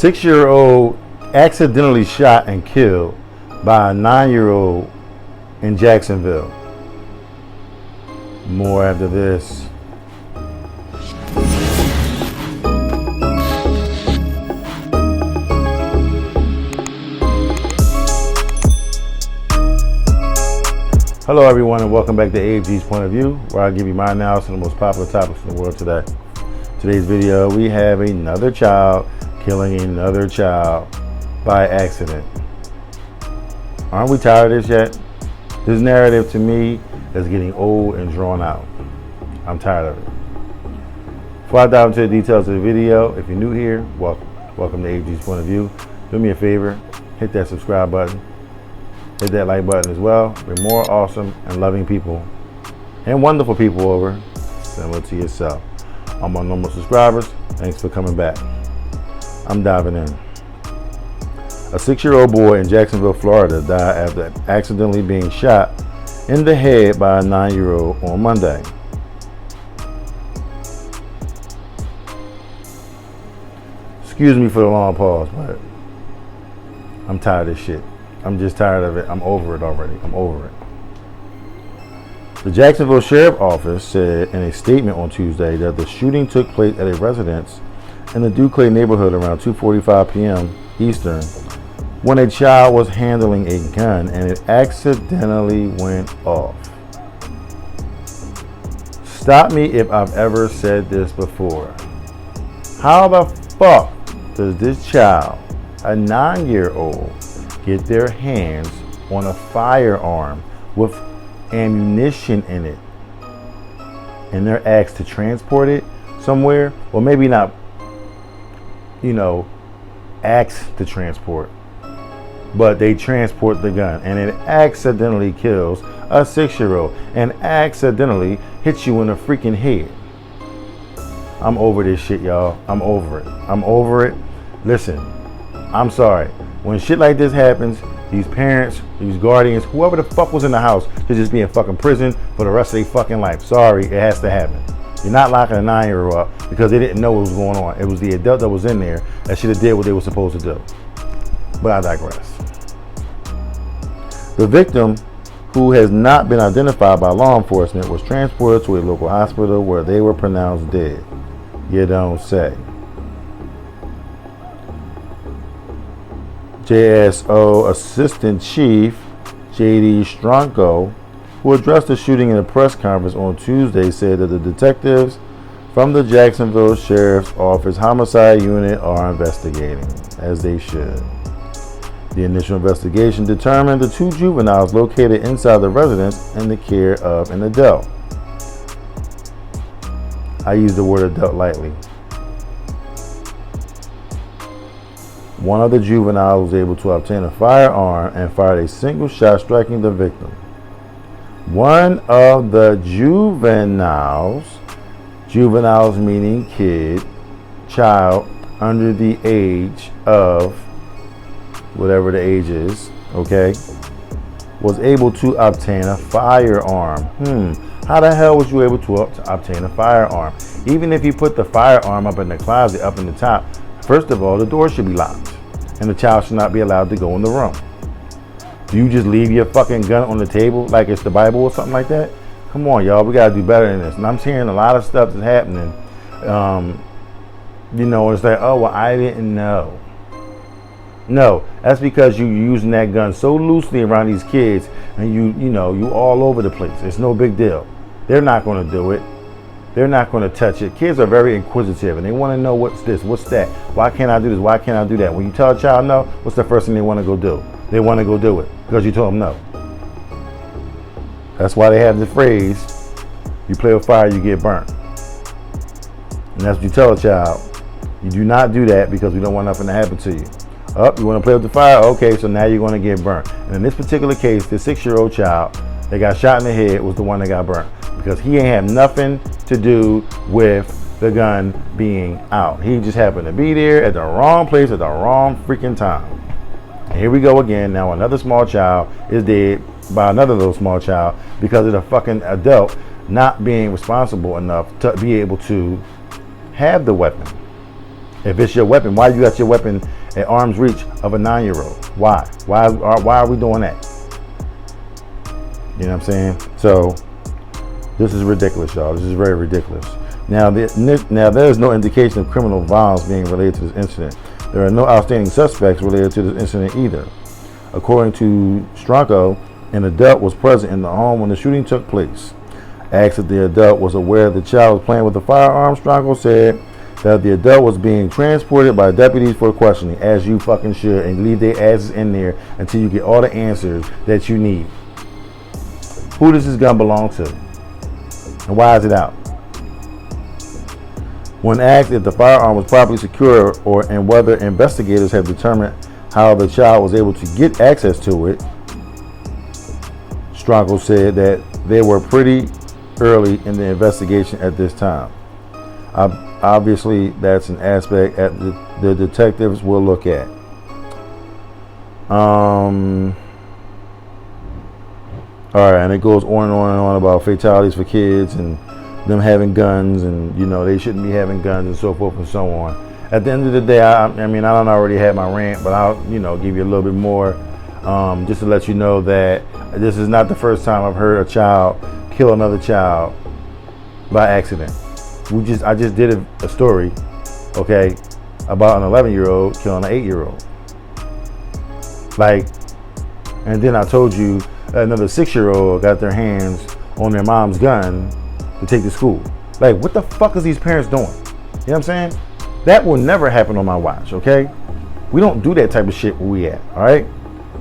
6-year-old accidentally shot and killed by a 9-year-old in Jacksonville. More after this. Hello everyone, and welcome back to AFG's Point of View, where I give you my analysis on the most popular topics in the world today. Today's video, we have another child killing another child by accident. Aren't we tired of this yet? This narrative to me is getting old and drawn out. I'm tired of it. Before I dive into the details of the video, if you're new here, welcome to AFG's Point of View. Do me a favor, hit that subscribe button. Hit that like button as well. Bring more awesome and loving people and wonderful people over, similar to yourself. I'm on normal subscribers. Thanks for coming back. I'm diving in. A 6-year-old boy in Jacksonville, Florida died after accidentally being shot in the head by a 9-year-old on Monday. Excuse me for the long pause, but I'm tired of this shit. I'm just tired of it. I'm over it already. I'm over it. The Jacksonville Sheriff's Office said in a statement on Tuesday that the shooting took place at a residence in the Duclay neighborhood around 2:45 p.m. Eastern when a child was handling a gun and it accidentally went off. Stop me if I've ever said this before. How the fuck does this child, a 9-year-old, get their hands on a firearm with ammunition in it, and they're asked to transport it somewhere? Well, maybe not, asked to transport, but they transport the gun, and it accidentally kills a 6-year-old and accidentally hits you in the freaking head. I'm over this shit, y'all. I'm over it. I'm over it. Listen, I'm sorry. When shit like this happens, these parents, these guardians, whoever the fuck was in the house should just be in fucking prison for the rest of their fucking life. Sorry, it has to happen. You're not locking a 9-year-old up because they didn't know what was going on. It was the adult that was in there that should have did what they were supposed to do. But I digress. The victim, who has not been identified by law enforcement, was transported to a local hospital where they were pronounced dead. You don't say. JSO Assistant Chief J.D. Stronko, who addressed the shooting in a press conference on Tuesday, said that the detectives from the Jacksonville Sheriff's Office Homicide Unit are investigating, as they should. The initial investigation determined the 2 juveniles located inside the residence in the care of an adult. I use the word adult lightly. One of the juveniles was able to obtain a firearm and fired a single shot, striking the victim. One of the juveniles meaning kid, child under the age of whatever the age is, okay, was able to obtain a firearm. How the hell was you able to obtain a firearm? Even if you put the firearm up in the closet, up in the top, first of all, the door should be locked, and the child should not be allowed to go in the room. Do you just leave your fucking gun on the table like it's the Bible or something like that? Come on, y'all, we gotta do better than this. And I'm hearing a lot of stuff that's happening. It's like, oh, well, I didn't know. No, that's because you're using that gun so loosely around these kids, and you all over the place. It's no big deal. They're not gonna do it. They're not going to touch it. Kids are very inquisitive, and they want to know what's this, what's that. Why can't I do this? Why can't I do that? When you tell a child no, what's the first thing they want to go do? They want to go do it because you told them no. That's why they have the phrase, you play with fire, you get burnt. And that's what you tell a child. You do not do that because we don't want nothing to happen to you. You want to play with the fire? Okay, so now you're going to get burnt. And in this particular case, the 6-year-old child that got shot in the head was the one that got burnt, because he ain't have nothing to do with the gun being out. He just happened to be there at the wrong place at the wrong freaking time. And here we go again. Now another small child is dead by another little small child because of the fucking adult not being responsible enough to be able to have the weapon. If it's your weapon, why you got your weapon at arm's reach of a 9-year-old? Why? Why are we doing that? You know what I'm saying? So this is ridiculous, y'all. This is very ridiculous. Now there is no indication of criminal violence being related to this incident. There are no outstanding suspects related to this incident either. According to Stronko, an adult was present in the home when the shooting took place. Asked if the adult was aware the child was playing with a firearm, Stronko said that the adult was being transported by deputies for questioning, as you fucking should, and leave their asses in there until you get all the answers that you need. Who does this gun belong to? And why is it out? When asked if the firearm was properly secure and whether investigators have determined how the child was able to get access to it, Stronko said that they were pretty early in the investigation at this time. Obviously, that's an aspect that the detectives will look at. All right, and it goes on and on and on about fatalities for kids and them having guns, and you know they shouldn't be having guns and so forth and so on. At the end of the day, I mean I don't already have my rant, but I'll give you a little bit more just to let you know that this is not the first time I've heard a child kill another child by accident. I just did a story, okay, about an 11-year-old killing an 8-year-old. Like, and then I told you another 6-year-old got their hands on their mom's gun to take to school. Like, what the fuck is these parents doing? You know what I'm saying? That will never happen on my watch, okay? We don't do that type of shit where we at, all right?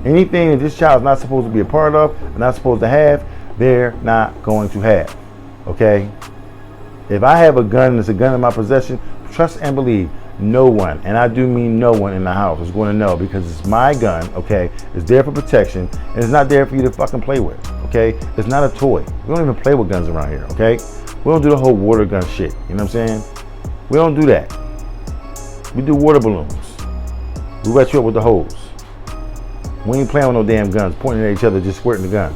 Anything that this child's not supposed to be a part of, and not supposed to have, they're not going to have, okay? If I have a gun and it's a gun in my possession, trust and believe no one, and I do mean no one in the house, is going to know, because it's my gun, okay? It's there for protection, and it's not there for you to fucking play with, okay? It's not a toy. We don't even play with guns around here, okay? We don't do the whole water gun shit, you know what I'm saying? We don't do that. We do water balloons. We wet you up with the hose. We ain't playing with no damn guns, pointing at each other, just squirting the gun.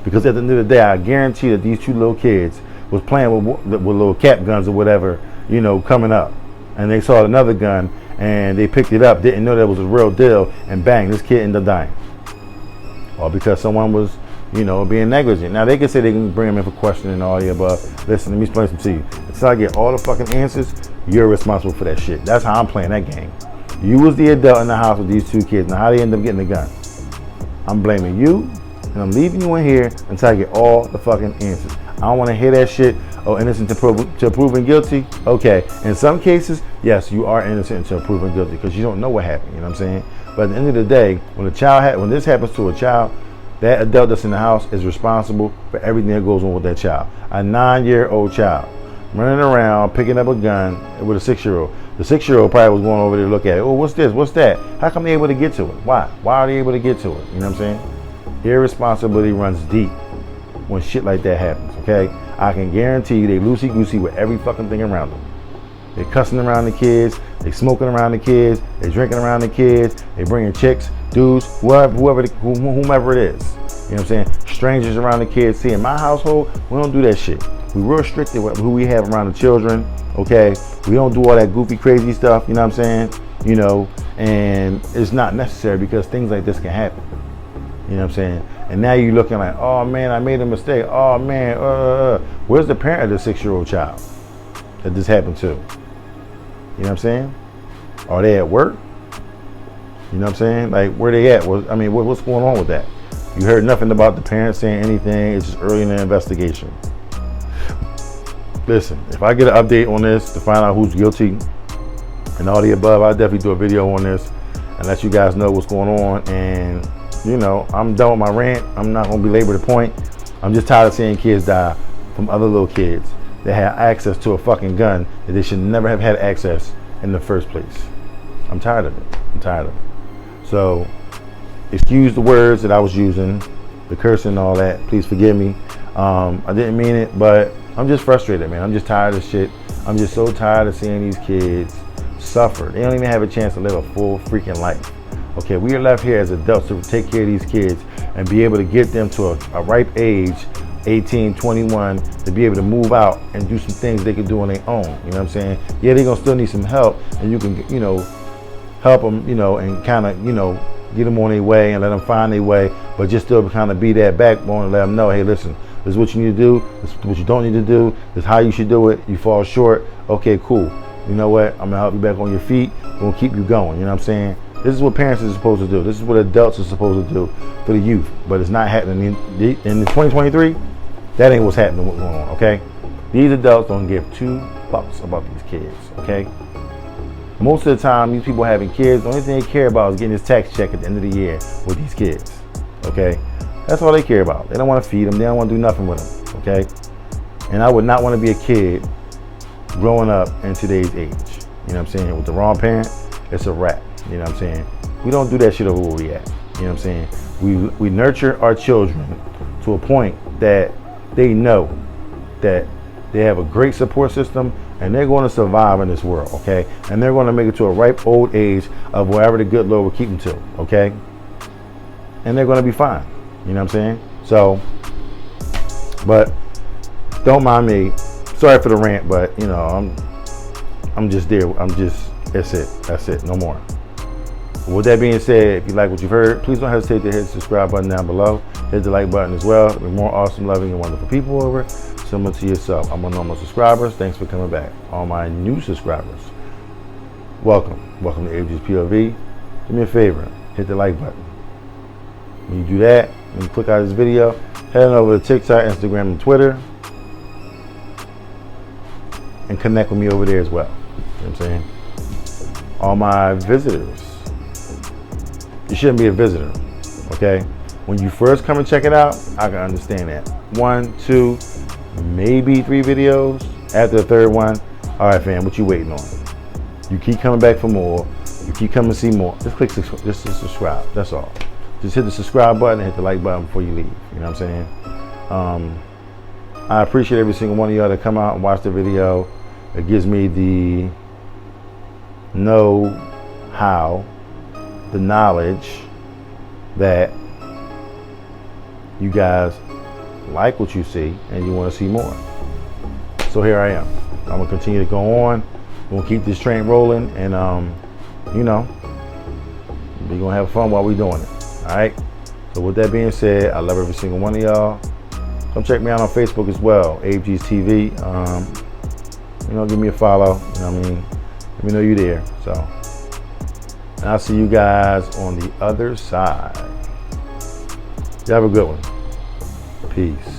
Because at the end of the day, I guarantee that these two little kids was playing with little cap guns or whatever, coming up. And they saw another gun and they picked it up, didn't know that was a real deal, and bang, this kid ended up dying. All because someone was, being negligent. Now they can say they can bring him in for questioning and all the above. Listen, let me explain something to you. Until I get all the fucking answers, you're responsible for that shit. That's how I'm playing that game. You was the adult in the house with these two kids. Now how they end up getting the gun? I'm blaming you, and I'm leaving you in here until I get all the fucking answers. I don't want to hear that shit. Oh, innocent to proven guilty. Okay, in some cases, yes, you are innocent until proven guilty because you don't know what happened. You know what I'm saying? But at the end of the day, when this happens to a child, that adult that's in the house is responsible for everything that goes on with that child. A 9-year-old child running around picking up a gun with a 6-year-old. The 6-year-old probably was going over there to look at it. Oh, what's this? What's that? How come they able to get to it? Why? Why are they able to get to it? You know what I'm saying? Irresponsibility runs deep when shit like that happens, okay? I can guarantee you they loosey-goosey with every fucking thing around them. They cussing around the kids, they smoking around the kids, they drinking around the kids, they bringing chicks, dudes, whomever it is. You know what I'm saying? Strangers around the kids. See, in my household, we don't do that shit. We real restricted with who we have around the children, okay? We don't do all that goofy, crazy stuff, you know what I'm saying? And it's not necessary because things like this can happen. You know what I'm saying? And now you're looking like, oh man, I made a mistake. Oh man, where's the parent of the 6-year-old child that this happened to? You know what I'm saying? Are they at work? You know what I'm saying? Like, where they at? What's going on with that? You heard nothing about the parents saying anything. It's just early in the investigation. Listen, if I get an update on this to find out who's guilty and all the above, I'll definitely do a video on this and let you guys know what's going on. And I'm done with my rant. I'm not going to belabor the point. I'm just tired of seeing kids die from other little kids that had access to a fucking gun that they should never have had access in the first place. I'm tired of it. So, excuse the words that I was using, the cursing and all that. Please forgive me. I didn't mean it, but I'm just frustrated, man. I'm just tired of shit. I'm just so tired of seeing these kids suffer. They don't even have a chance to live a full freaking life. Okay, we are left here as adults to take care of these kids and be able to get them to a ripe age 18, 21 to be able to move out and do some things they can do on their own. You know what I'm saying? Yeah, they're gonna still need some help, and you can, you know, help them, you know, and kind of, you know, get them on their way and let them find their way, but just still kind of be that backbone and let them know, hey, listen, this is what you need to do, this is what you don't need to do, this is how you should do it. You fall short, okay, cool. You know what? I'm gonna help you back on your feet. I'm gonna keep you going. You know what I'm saying? This is what parents are supposed to do. This is what adults are supposed to do for the youth. But it's not happening in 2023. That ain't what's happening. What's going on? Okay? These adults don't give two fucks about these kids. Okay? Most of the time, these people having kids, the only thing they care about is getting this tax check at the end of the year with these kids. Okay? That's all they care about. They don't want to feed them. They don't want to do nothing with them. Okay? And I would not want to be a kid growing up in today's age. You know what I'm saying? With the wrong parent, it's a wrap. You know what I'm saying? We don't do that shit over where we at. You know what I'm saying? We nurture our children to a point that they know that they have a great support system and they're going to survive in this world, okay? And they're going to make it to a ripe old age of wherever the good Lord will keep them to, okay? And they're going to be fine. You know what I'm saying? So, but don't mind me. Sorry for the rant, but you know, I'm just there. That's it. No more. With that being said, if you like what you've heard, please don't hesitate to hit the subscribe button down below. Hit the like button as well. We're more awesome, loving, and wonderful people over, similar to yourself. I'm on normal subscribers. Thanks for coming back. All my new subscribers, welcome. Welcome to AG's POV. Do me a favor, hit the like button. When you do that, when you click out of this video, head on over to TikTok, Instagram, and Twitter, and connect with me over there as well. You know what I'm saying? All my visitors, you shouldn't be a visitor, okay? When you first come and check it out, I can understand that. 1, 2, maybe 3 videos. After the third one, all right, fam, what you waiting on? You keep coming back for more. You keep coming to see more. Just click just to subscribe. That's all. Just hit the subscribe button and hit the like button before you leave. You know what I'm saying? I appreciate every single one of y'all that come out and watch the video. It gives me the know-how, the knowledge that you guys like what you see and you want to see more. So here I am. I'm gonna continue to go on. We're gonna keep this train rolling, and you know, we're gonna have fun while we're doing it. All right. So with that being said, I love every single one of y'all. Come check me out on Facebook as well, AG's TV. You know, give me a follow. You know what I mean? Let me know you're there. So, and I'll see you guys on the other side. You have a good one. Peace.